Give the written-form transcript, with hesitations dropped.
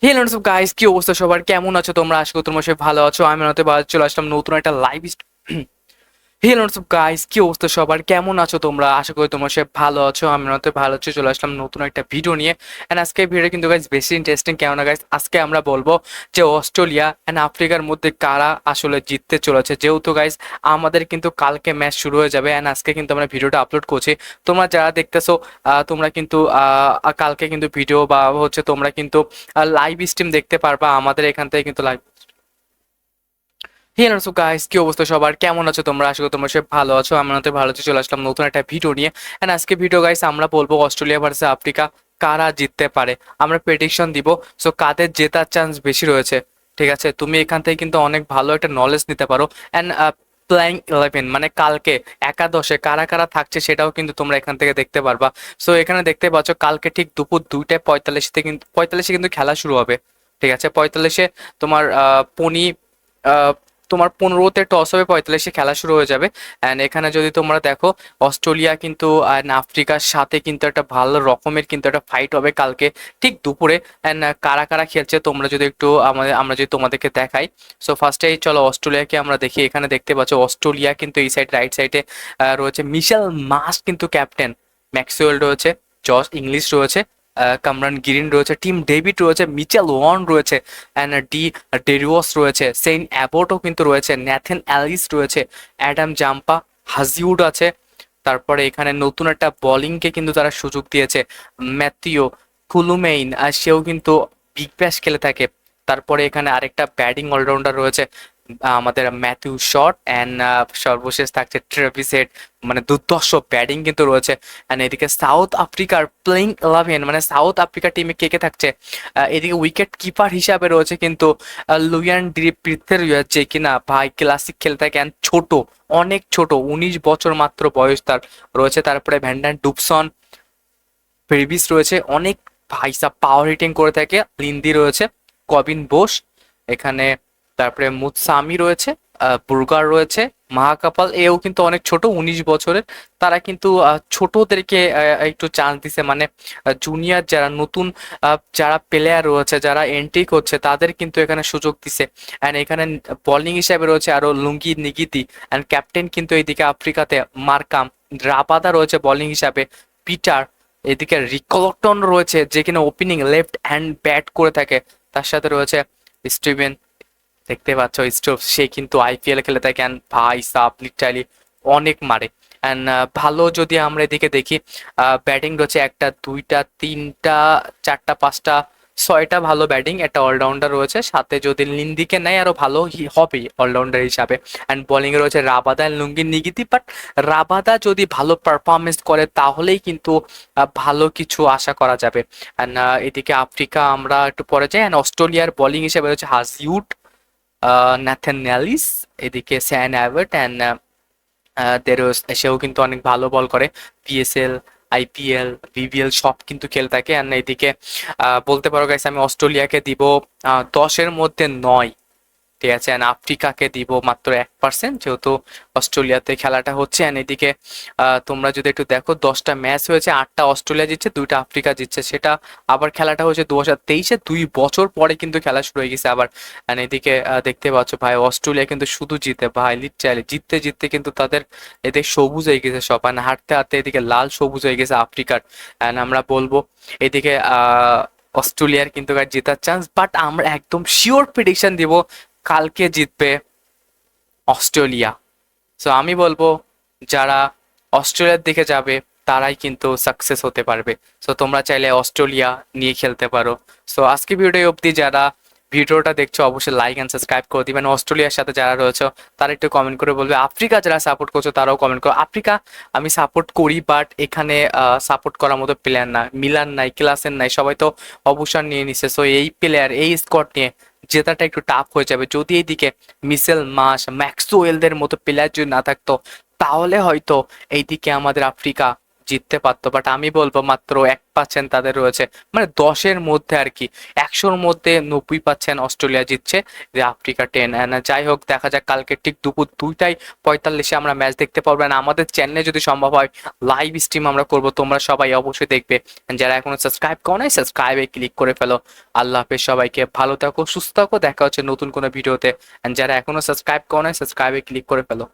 Hello guys, কি অবস্থা সবার? কেমন আছো তোমরা? আশা করি তোমরা সবাই ভালো আছো। আমি হতে চলে আসলাম নতুন একটা লাইভ। হ্যালো গাইস, কি অবস্থা সবার? কেমন আছো তোমরা? আশা করি তোমরা সবাই ভালো আছো। আমি হতে ভালো আছি। চলে আসলাম নতুন একটা ভিডিও নিয়ে। এন্ড আজকে ভিডিও কিন্তু গাইস বেশি ইন্টারেস্টিং কেন না গাইস, আজকে আমরা বলবো যে অস্ট্রেলিয়া এন্ড আফ্রিকার মধ্যে কারা আসলে জিততে চলেছে। যেহেতু গাইস আমাদের কিন্তু কালকে ম্যাচ শুরু হয়ে যাবে এন্ড আজকে কিন্তু আমরা ভিডিওটা আপলোড করছি। তোমরা যারা দেখতেছো তোমরা কিন্তু কালকে কিন্তু ভিডিও বা হচ্ছে তোমরা কিন্তু লাইভ স্ট্রিম দেখতে পারবা আমাদের এখান থেকে কিন্তু লাইভ। হ্যালো সো গাইস, কি অবস্থা সবার? কেমন আছো তোমরা? আশা করি তোমরা সব ভালো আছো। আমি তো ভালো আছি। চলে আসলাম নতুন একটা ভিডিও নিয়ে। এন্ড আজকে ভিডিও গাইস আমরা বলবো অস্ট্রেলিয়া ভার্সেস আফ্রিকা কারা জিততে পারে। আমরা প্রেডিকশন দিব। সো কাদের জেতার চান্স বেশি রয়েছে। ঠিক আছে, তুমি এখান থেকে কিন্তু অনেক ভালো একটা নলেজ নিতে পারো। এন্ড প্লেইং 11 মানে কালকে একাদশে কারা কারা থাকছে সেটাও কিন্তু তোমরা এখান থেকে দেখতে পারবা। সো এখানে দেখতে পাচ্ছ কালকে ঠিক দুপুর 2:45 কিন্তু 45 কিন্তু খেলা শুরু হবে। ঠিক আছে, 45-এ তোমার পনি তোমার 15-তে টস হবে, 45-এ খেলা শুরু হয়ে যাবে। অ্যান্ড এখানে যদি তোমরা দেখো অস্ট্রেলিয়া কিন্তু আফ্রিকার সাথে কিন্তু একটা ভালো রকমের কিন্তু একটা ফাইট হবে কালকে ঠিক দুপুরে। অ্যান্ড কারা কারা খেলছে তোমরা যদি একটু আমরা যদি তোমাদেরকে দেখাই। সো ফার্স্টেই চলো অস্ট্রেলিয়াকে আমরা দেখি। এখানে দেখতে পাচ্ছ অস্ট্রেলিয়া কিন্তু এই সাইড রাইট সাইডে রয়েছে মিশেল মার্শ কিন্তু ক্যাপ্টেন, ম্যাক্সওয়েল রয়েছে, জশ ইংলিশ রয়েছে, কামরান গ্রিন রয়েছে, টিম ডেভিড রয়েছে, মিচেল ওয়ার্ন রয়েছে, অ্যান্ড ডেরিওস রয়েছে, সেইন অ্যাবটও কিন্তু রয়েছে, ন্যাথন অ্যালিস রয়েছে, অ্যাডাম জাম্পা, হাজিউড আছে। তারপরে এখানে নতুন একটা বোলিংকে কিন্তু তারা সুযোগ দিয়েছে, ম্যাথিও কুলুমেইন, আর সেও কিন্তু বিগ ব্যাশ খেলে থাকে। তারপরে এখানে আরেকটা ব্যাটিং অলরাউন্ডার রয়েছে আমাদের ম্যাথিউ শট, অ্যান্ড সর্বশেষ থাকছে ট্রেভিস হেড। মানে দুর্ধর্ষ ব্যাটিং কিন্তু রয়েছে। অ্যান্ড এদিকে সাউথ আফ্রিকার প্লেইং 11 মানে সাউথ আফ্রিকা টিমে কে কে থাকছে, এদিকে উইকেট কিপার হিসাবে রয়েছে কিন্তু লুইয়ান ডি প্রিথের, যে কিনা ভাই ক্লাসিক খেলে থাকে and ছোট, অনেক ছোট, 19 বছর মাত্র বয়স তার রয়েছে। তারপরে ভ্যান্ডান ডুবসন, ফেরবিস রয়েছে, অনেক ভাইসা পাওয়ার হিটিং করে থাকে। লিন্দি রয়েছে, কবিন বোস এখানে, তারপরে মুতসামি রয়েছে, বুর্গার রয়েছে, মাহাকাপাল এও কিন্তু অনেক ছোট, 19 বছরের। তারা কিন্তু ছোটদেরকে একটু চান্স দিছে, মানে জুনিয়র যারা নতুন যারা প্লেয়ার রয়েছে, যারা এন্ট্রি করছে তাদের কিন্তু এখানে সুযোগ দিছে। অ্যান্ড এখানে বোলিং হিসাবে রয়েছে আরো লুঙ্গি নিগিতি, অ্যান্ড ক্যাপ্টেন কিন্তু এইদিকে আফ্রিকাতে মার্কাম রাবাদা রয়েছে বোলিং হিসাবে, পিটার, এদিকে রিকলটন রয়েছে যে কিনা ওপেনিং লেফট হ্যান্ড ব্যাট করে থাকে। তার সাথে রয়েছে স্টিভেন, দেখতে পাচ্ছ স্টোভ, সে কিন্তু আইপিএল খেলে থাকে and ভাই সাব লিটারালি অনেক মারে। অ্যান্ড ভালো যদি আমরা এদিকে দেখি, ব্যাটিং রয়েছে একটা দুইটা তিনটা চারটা পাঁচটা ছয়টা ভালো ব্যাটিং, একটা অলরাউন্ডার রয়েছে সাথে, যদি লিন্দিকে নেয় আরো ভালো হবে অলরাউন্ডার হিসাবে। অ্যান্ড বোলিং এ রয়েছে Rabada and Lungi Ngidi, but Rabada যদি ভালো পারফরমেন্স করে তাহলেই কিন্তু ভালো কিছু আশা করা যাবে। অ্যান্ড এদিকে আফ্রিকা আমরা একটু পরে যাই। অ্যান্ড অস্ট্রেলিয়ার বোলিং হিসেবে রয়েছে হাজিউড, ন্যাথন ন্যালিস, এদিকে স্যান অ্যাবট, অ্যান্ড সেও কিন্তু অনেক ভালো বল করে। পিএসএল, আইপিএল, বিবিএল সব কিন্তু খেলে থাকে। অ্যান্ড এদিকে বলতে পারো গাইস আমি অস্ট্রেলিয়াকে দিব 10-এর মধ্যে 9। ঠিক আছে, অ্যান্ড আফ্রিকাকে দিব মাত্র 1%, যেহেতু অস্ট্রেলিয়াতে খেলাটা হচ্ছে। অ্যান্ড এদিকে তোমরা যদি একটু দেখো 10টা ম্যাচ হয়েছে, 8টা অস্ট্রেলিয়া জিতছে, 2টা আফ্রিকা জিতছে। সেটা আবার খেলাটা হয়েছে 2023-এ, 2 বছর পরে কিন্তু খেলা শুরু হয়ে গেছে আবার। অ্যান্ড এদিকে দেখতে পাচ্ছ ভাই অস্ট্রেলিয়া কিন্তু শুধু জিতে ভাই, লিটারালি জিততে জিততে কিন্তু তাদের এদিকে সবুজ হয়ে গেছে সব, মানে হাঁটতে হাঁটতে এদিকে লাল সবুজ হয়ে গেছে আফ্রিকার। অ্যান্ড আমরা বলবো এদিকে অস্ট্রেলিয়ার কিন্তু জেতার চান্স, বাট আমরা একদম শিওর প্রেডিকশন দিব কালকে জিতবে অস্ট্রেলিয়া। সো আমি বলবো যারা অস্ট্রেলিয়ার দিকে যাবে তারাই কিন্তু সাকসেস হতে পারবে। সো তোমরা চাইলে অস্ট্রেলিয়া নিয়ে খেলতে পারো। সো আজকে ভিডিও অবধি, যারা ভিডিওটা দেখছো অবশ্যই লাইক অ্যান্ড সাবস্ক্রাইব করে দিবেন। অস্ট্রেলিয়ার সাথে যারা রয়েছে তারা একটু কমেন্ট করে বলবে। আফ্রিকা যারা সাপোর্ট করছো তারাও কমেন্ট করো। আফ্রিকা আমি সাপোর্ট করি, বাট এখানে সাপোর্ট করার মতো প্লেয়ার না, মিলান নাই, ক্লাসের নাই, সবাই তো অবসর নিয়ে নিছে। সো এই প্লেয়ার এই স্কোয়াড নিয়ে জেতাটা একটু টাফ হয়ে যাবে। যদি এইদিকে মিসেল মাস, ম্যাক্সওয়েলদের মতো প্লেয়ার যদি না থাকতো তাহলে হয়তো এইদিকে আমাদের আফ্রিকা জিততে পারতো, বাট আমি বলবো মাত্র 1% তাদের রয়েছে, মানে 10-এর মধ্যে আর কি, 100-র মধ্যে 90% অস্ট্রেলিয়া জিতছে, যে আফ্রিকা 10। যাই হোক, দেখা যাক কালকে ঠিক দুপুর 2:45 আমরা ম্যাচ দেখতে পারবো। আর আমাদের চ্যানেলে যদি সম্ভব হয় লাইভ স্ট্রিম আমরা করবো, তোমরা সবাই অবশ্যই দেখবে। And যারা এখনো সাবস্ক্রাইব করো নাই, সাবস্ক্রাইবে ক্লিক করে ফেলো। আল্লাহ হাফেজ, সবাইকে ভালো থাকো, সুস্থ থাকো, দেখা হচ্ছে নতুন কোনো ভিডিওতে। And যারা এখনো সাবস্ক্রাইব করো নাই, সাবস্ক্রাইবে ক্লিক করে ফেলো।